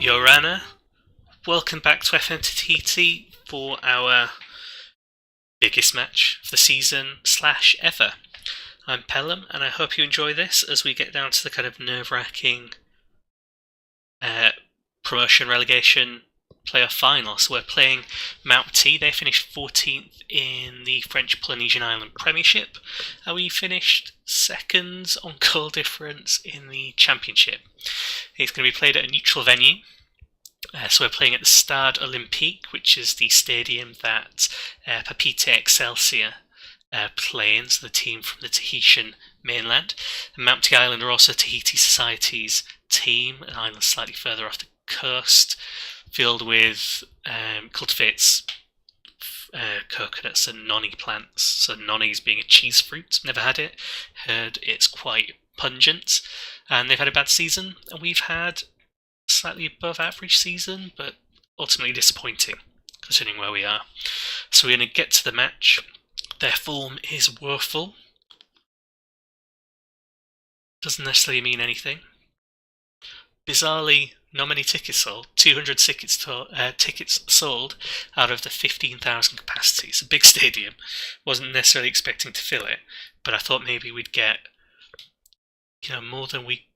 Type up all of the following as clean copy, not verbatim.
Yorana, welcome back to FM Tahiti for our biggest match of the season / ever. I'm Pelham, and I hope you enjoy this as we get down to the kind of nerve-wracking promotion relegation playoff final. So we're playing Maupti. They finished 14th in the French Polynesian Island Premiership, and we finished second on goal difference in the Championship. It's going to be played at a neutral venue. So we're playing at the Stade Olympique, which is the stadium that Papite Excelsior play in, so the team from the Tahitian mainland. And Maupti Island are also Tahiti Societies team, an island slightly further off the coast, filled with cultivates coconuts and noni plants. So noni's being a cheese fruit. Never had it. Heard it's quite pungent. And they've had a bad season, and we've had slightly above average season, but ultimately disappointing considering where we are. So we're going to get to the match. Their form is woeful. Doesn't necessarily mean anything. Bizarrely, not many tickets sold. 200 tickets sold out of the 15,000 capacity. It's a big stadium. Wasn't necessarily expecting to fill it, but I thought maybe we'd get, more than we,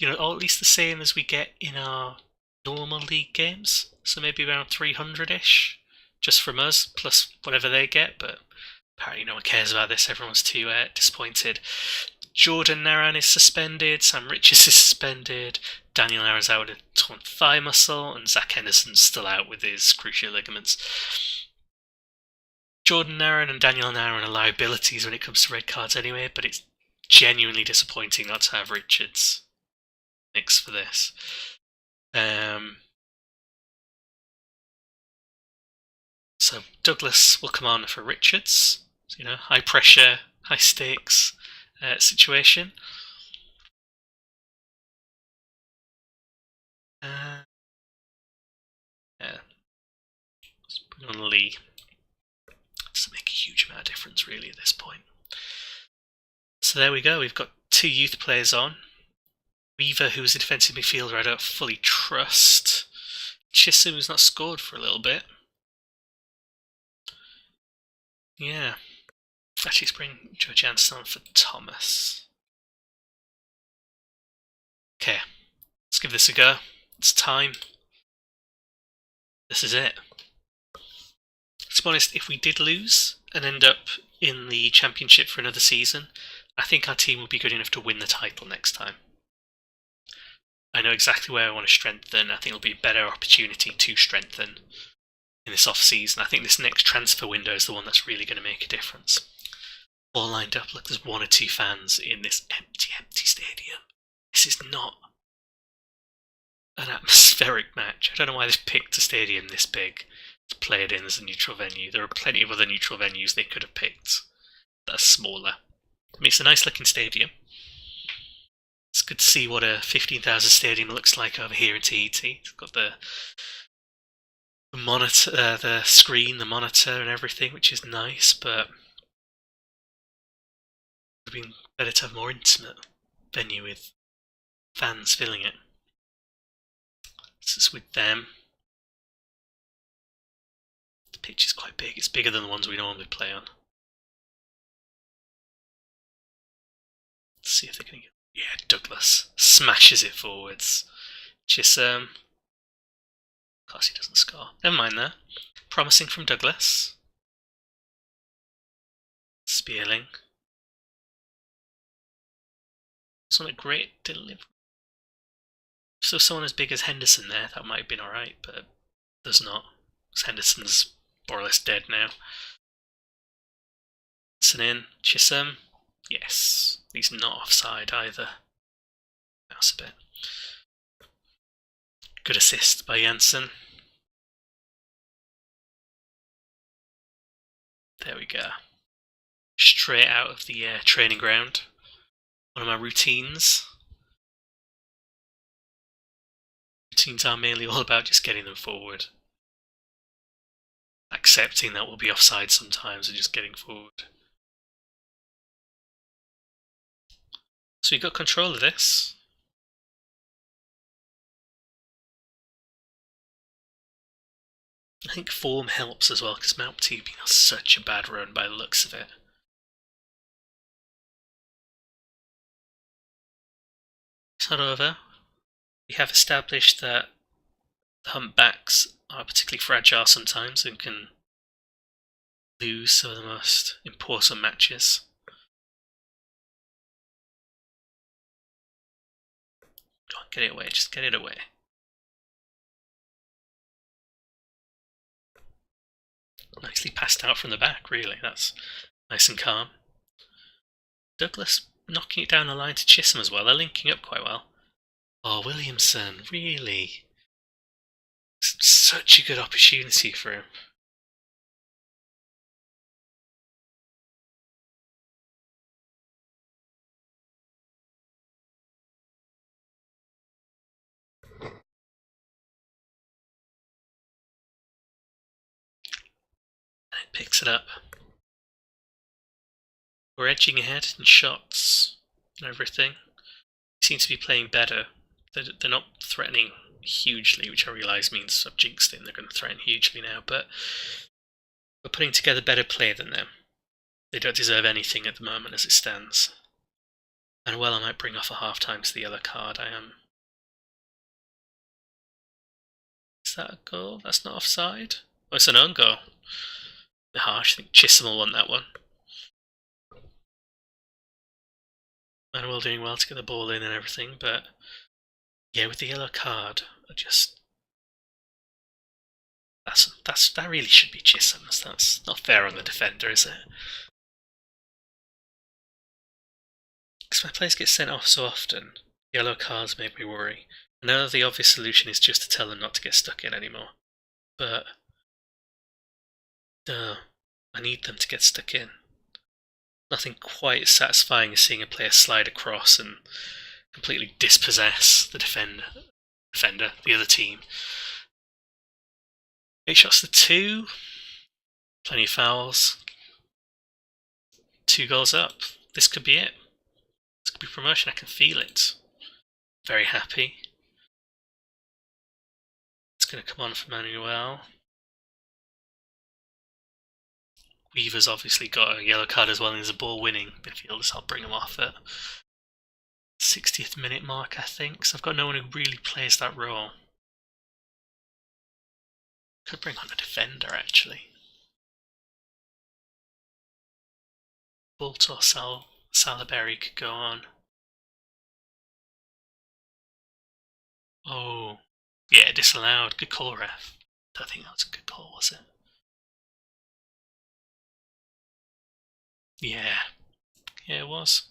or at least the same as we get in our normal league games. So maybe around 300-ish, just from us, plus whatever they get, but apparently no one cares about this. Everyone's too disappointed. Jordan Naran is suspended, Sam Richards is suspended, Daniel Naran's out with a torn thigh muscle, and Zach Henderson's still out with his cruciate ligaments. Jordan Naran and Daniel Naran are liabilities when it comes to red cards anyway, but it's genuinely disappointing not to have Richards mix for this. So Douglas will come on for Richards. High pressure, high stakes situation. Let's bring on Lee. Doesn't make a huge amount of difference really at this point. So there we go. We've got two youth players on. Weaver, who's a defensive midfielder I don't fully trust. Chisholm, who's not scored for a little bit. Yeah. Actually, let's bring Joe Jansen on for Thomas. Okay, let's give this a go. It's time. This is it. To be honest, if we did lose and end up in the Championship for another season, I think our team will be good enough to win the title next time. I know exactly where I want to strengthen. I think it'll be a better opportunity to strengthen in this off-season. I think this next transfer window is the one that's really going to make a difference. All lined up, look, there's one or two fans in this empty stadium. This is not an atmospheric match. I don't know why they've picked a stadium this big to play it in as a neutral venue. There are plenty of other neutral venues they could have picked that are smaller. I mean, it's a nice looking stadium. It's good to see what a 15,000 stadium looks like over here in Tahiti. It's got the monitor, the screen, the monitor and everything, which is nice, but it would have been better to have a more intimate venue with fans filling it. This is with them. The pitch is quite big. It's bigger than the ones we normally play on. Let's see if they can get... Yeah, Douglas smashes it forwards. Chisholm. Of course he doesn't score. Never mind there. Promising from Douglas. Spearling. It's not a great delivery. So someone as big as Henderson there, that might have been alright, but there's not. Because Henderson's more or less dead now. Henderson in. Chisholm. Yes. He's not offside either. That's a bit. Good assist by Janssen. There we go. Straight out of the training ground. One of my routines. Routines are mainly all about just getting them forward. Accepting that we'll be offside sometimes and just getting forward. So we got control of this. I think form helps as well, because Maupti have been on such a bad run by the looks of it. It's not over. We have established that the humpbacks are particularly fragile sometimes and can lose some of the most important matches. Go on, get it away, just get it away. Nicely passed out from the back, really. That's nice and calm. Douglas knocking it down the line to Chisholm as well. They're linking up quite well. Oh, Williamson, really? Such a good opportunity for him. And it picks it up. We're edging ahead in shots and everything. We seem to be playing better. They're not threatening hugely, which I realise means I've jinxed it. They're going to threaten hugely now, but we're putting together better play than them. They don't deserve anything at the moment as it stands. And well, I might bring off a half-time to the yellow card. I am. Is that a goal? That's not offside? Oh, it's an own goal. A bit harsh. I think Chisholm will want that one. Manuel doing well to get the ball in and everything, but yeah, with the yellow card, I just that really should be Chisholm's. That's not fair on the defender, is it? Because my players get sent off so often, yellow cards make me worry. I know the obvious solution is just to tell them not to get stuck in anymore, but no, I need them to get stuck in. Nothing quite as satisfying as seeing a player slide across and completely dispossess the defender, the other team. 8 shots to 2. Plenty of fouls. 2 goals up. This could be it. This could be promotion. I can feel it. Very happy. It's going to come on for Manuel. Weaver's obviously got a yellow card as well, and he's a ball-winning midfielder, so I'll bring him off at 60th minute mark, I think. So I've got no one who really plays that role. Could bring on a defender, actually. Bolt or Salaberry could go on. Oh, yeah, disallowed. Good call, ref. Don't think that was a good call, was it? Yeah, it was.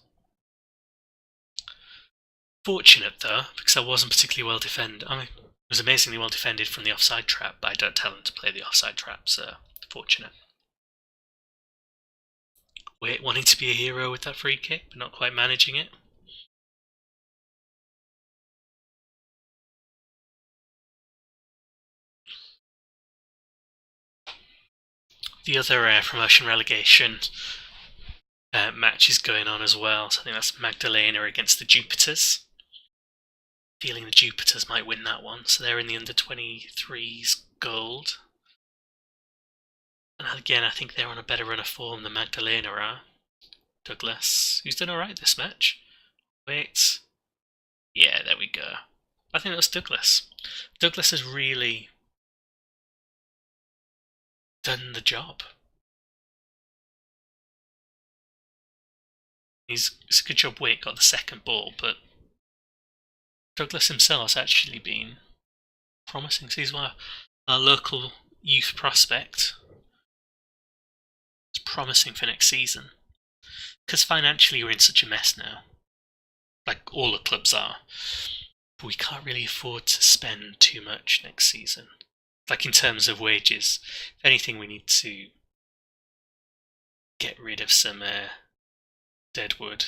Fortunate though, because I wasn't particularly well defended. I mean, it was amazingly well defended from the offside trap, but I don't tell them to play the offside trap, so fortunate. Wait, wanting to be a hero with that free kick, but not quite managing it. The other promotion relegation match is going on as well, so I think that's Magdalena against the Jupiters. Feeling the Jupiters might win that one, so they're in the under-23s gold. And again, I think they're on a better run of form than Magdalena are. Douglas, who's done alright this match. Wait. Yeah, there we go. I think that was Douglas. Douglas has really done the job. It's a good job Wake got the second ball, but Douglas himself has actually been promising. So he's our local youth prospect. It's promising for next season. Because financially we're in such a mess now. Like all the clubs are. But we can't really afford to spend too much next season. Like in terms of wages. If anything, we need to get rid of some deadwood.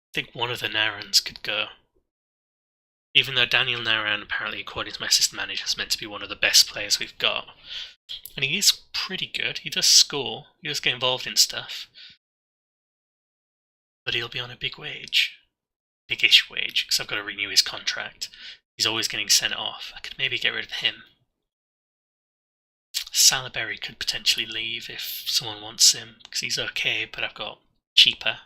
I think one of the Narans could go. Even though Daniel Naran, apparently, according to my assistant manager, is meant to be one of the best players we've got. And he is pretty good. He does score. He does get involved in stuff. But he'll be on a big wage. Big-ish wage, because I've got to renew his contract. He's always getting sent off. I could maybe get rid of him. Salaberry could potentially leave if someone wants him, because he's okay, but I've got cheaper.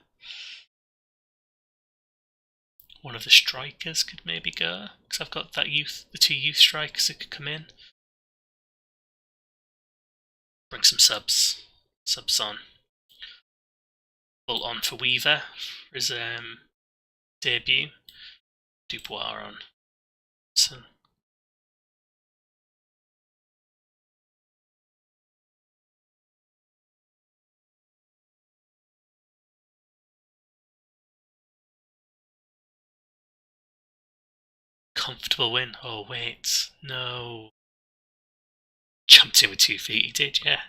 One of the strikers could maybe go, because I've got that the 2 youth strikers that could come in. Bring some subs on. Bolt on for Weaver for his debut. Dubois on. So. Comfortable win. Oh wait, no. Jumped in with 2 feet, he did, yeah.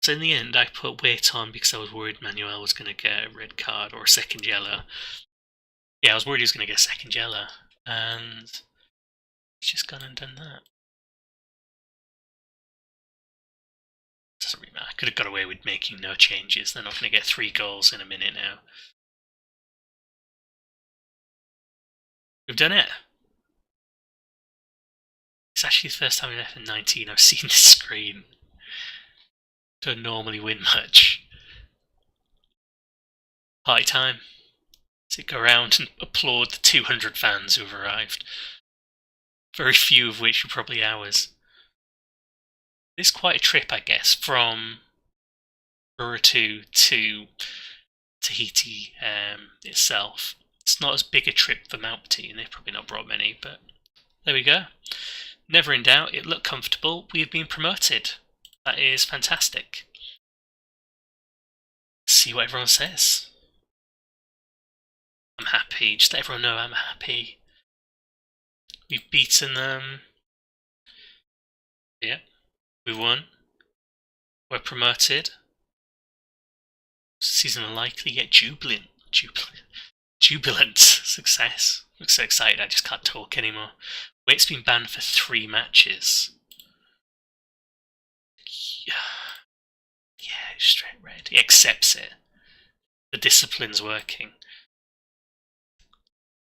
So in the end, I put weight on because I was worried Manuel was going to get a red card or a second yellow. Yeah, I was worried he was going to get a second yellow, and he's just gone and done that. Doesn't really matter. I could have got away with making no changes. They're not going to get 3 goals in a minute now. We've done it. It's actually the first time in FM19 I've seen this screen. Don't normally win much. Party time. So go around and applaud the 200 fans who have arrived. Very few of which are probably ours. It's quite a trip, I guess, from Uratu to Tahiti itself. It's not as big a trip for Maupti, and they've probably not brought many, but there we go. Never in doubt, it looked comfortable. We've been promoted. That is fantastic. See what everyone says. I'm happy. Just let everyone know I'm happy. We've beaten them. Yeah, we won. We're promoted. Season unlikely yet jubilant success. I'm so excited I just can't talk anymore. Wait's been banned for 3 matches. Yeah, straight red. He accepts it. The discipline's working.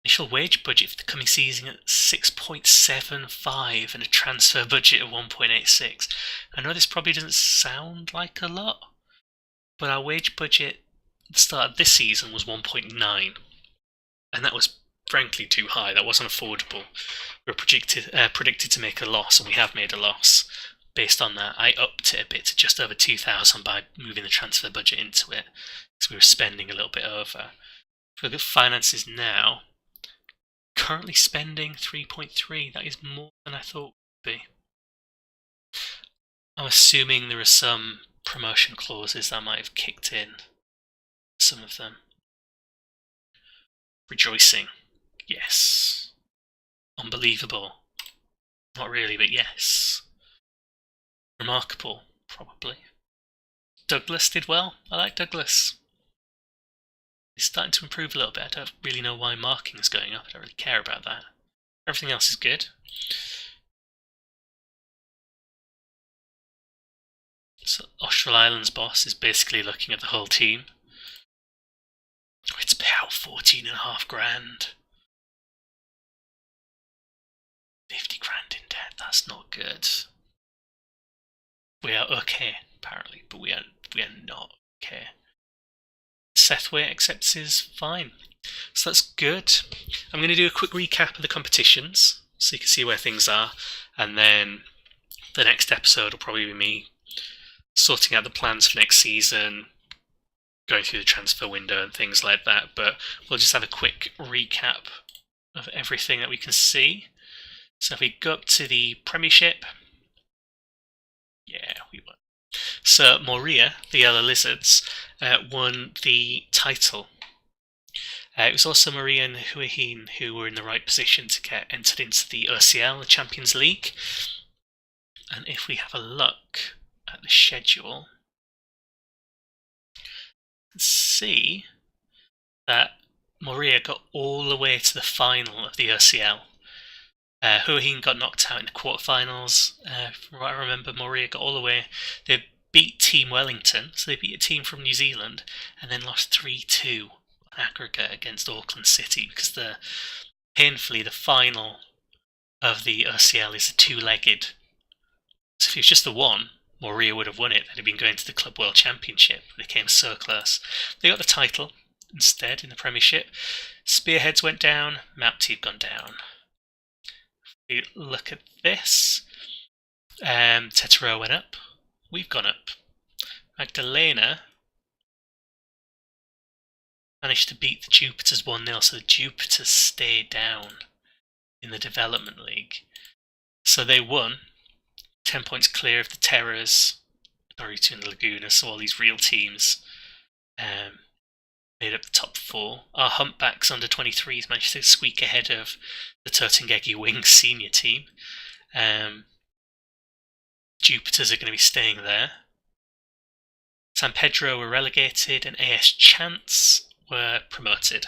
Initial wage budget for the coming season at 6.75 and a transfer budget of 1.86. I know this probably doesn't sound like a lot, but our wage budget at the start of this season was 1.9, and that was frankly too high. That wasn't affordable. We were predicted to make a loss, and we have made a loss. Based on that, I upped it a bit to just over 2,000 by moving the transfer budget into it, because we were spending a little bit over. If we look at finances now, currently spending 3.3. That is more than I thought would be. I'm assuming there are some promotion clauses that might have kicked in. Some of them. Rejoicing. Yes. Unbelievable. Not really, but yes. Remarkable, probably. Douglas did well. I like Douglas. He's starting to improve a little bit. I don't really know why marking is going up. I don't really care about that. Everything else is good. So Austral Islands boss is basically looking at the whole team. Oh, it's payout 14.5 grand. 50 grand in debt. That's not good. We are okay, apparently, but we are not okay. Sethway accepts his fine. So that's good. I'm going to do a quick recap of the competitions so you can see where things are, and then the next episode will probably be me sorting out the plans for next season, going through the transfer window and things like that, but we'll just have a quick recap of everything that we can see. So if we go up to the Premiership, yeah, we won. So Moria, the Yellow Lizards, won the title. It was also Maria and Huahin who were in the right position to get entered into the OCL, the Champions League. And if we have a look at the schedule, let's see that Moria got all the way to the final of the OCL. Huahin got knocked out in the quarterfinals. From what I remember, Moria got all the way. They beat Team Wellington, so they beat a team from New Zealand, and then lost 3-2 on aggregate against Auckland City, because painfully the final of the OCL is a two-legged. So if it was just the one, Moria would have won it. They'd have been going to the Club World Championship. They came so close. They got the title instead in the Premiership. Spearheads went down. Maupti have gone down. If we look at this, Tetero went up. We've gone up. Magdalena managed to beat the Jupiters 1-0, so the Jupiters stay down in the Development League. So they won, 10 points clear of the Terrors, Naruto and the Laguna, so all these real teams made up the top 4. Our Humpbacks under 23s managed to squeak ahead of the Totengegi Wings senior team. Jupiters are going to be staying there. San Pedro were relegated and AS Chance were promoted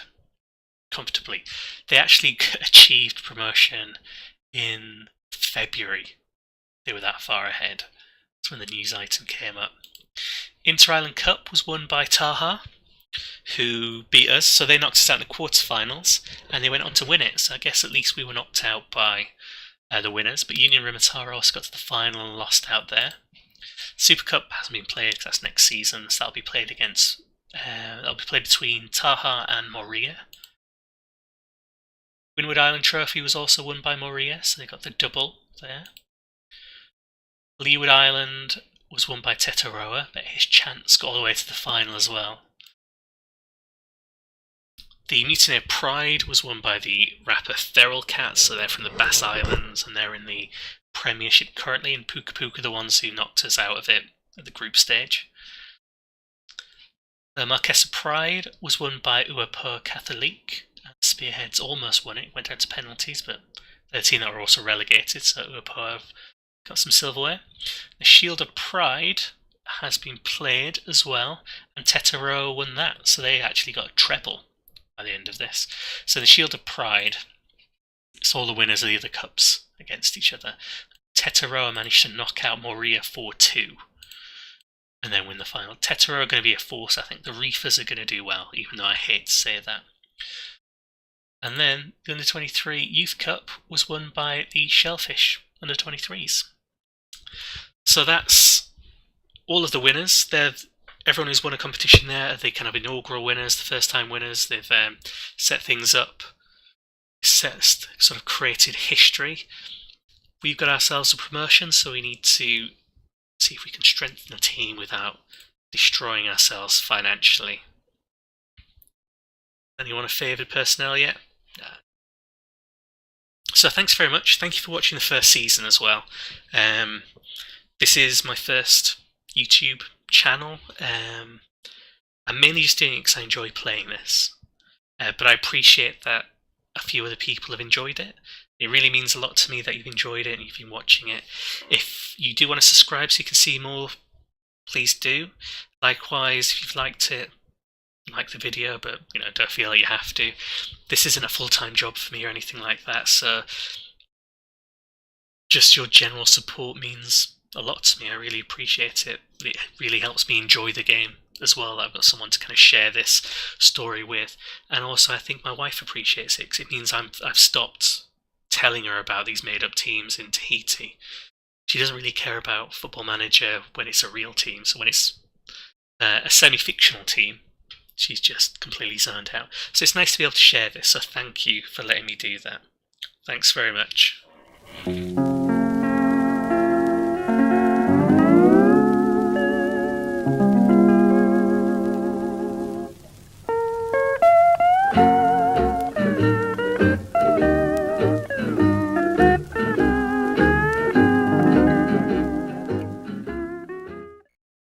comfortably. They actually achieved promotion in February. They were that far ahead. That's when the news item came up. Inter-Island Cup was won by Taha, who beat us, so they knocked us out in the quarterfinals, and they went on to win it, so I guess at least we were knocked out by the winners, but Union Rimataro also got to the final and lost out there. Super Cup hasn't been played because that's next season, so that'll be played between Taha and Moria. Windward Island Trophy was also won by Moria, so they got the double there. Leeward Island was won by Tetaroa, but his chance got all the way to the final as well. The Mutineer Pride was won by the rapper Feral Cats, so they're from the Bass Islands, and they're in the Premiership currently, and Puka Puka the ones who knocked us out of it at the group stage. The Marquesas Pride was won by Uapo Catholic. Spearheads almost won it, went down to penalties, but they're the team that were also relegated, so Uapo have got some silverware. The Shield of Pride has been played as well, and Tetero won that, so they actually got a treble by the end of this. So the Shield of Pride, it's all the winners of the other cups against each other. Tetero managed to knock out Moria 4-2 and then win the final. Tetero are going to be a force. I think the Reefers are going to do well, even though I hate to say that. And then the Under-23 Youth Cup was won by the Shellfish Under-23s. So that's all of the winners. Everyone who's won a competition there are the kind of inaugural winners, the first-time winners. They've set things up, sort of created history. We've got ourselves a promotion, so we need to see if we can strengthen the team without destroying ourselves financially. Anyone a favoured personnel yet? No. So thanks very much. Thank you for watching the first season as well. This is my first YouTube channel. I'm mainly just doing it because I enjoy playing this. But I appreciate that a few other people have enjoyed it. It really means a lot to me that you've enjoyed it and you've been watching it. If you do want to subscribe so you can see more, please do. Likewise, if you've liked it, like the video, but don't feel like you have to. This isn't a full-time job for me or anything like that, so just your general support means a lot to me. I really appreciate it. It really helps me enjoy the game as well. I've got someone to kind of share this story with, and also I think my wife appreciates it because it means I've stopped telling her about these made-up teams in Tahiti. She doesn't really care about Football Manager when it's a real team, so when it's a semi-fictional team, she's just completely zoned out. So it's nice to be able to share this, so thank you for letting me do that. Thanks very much.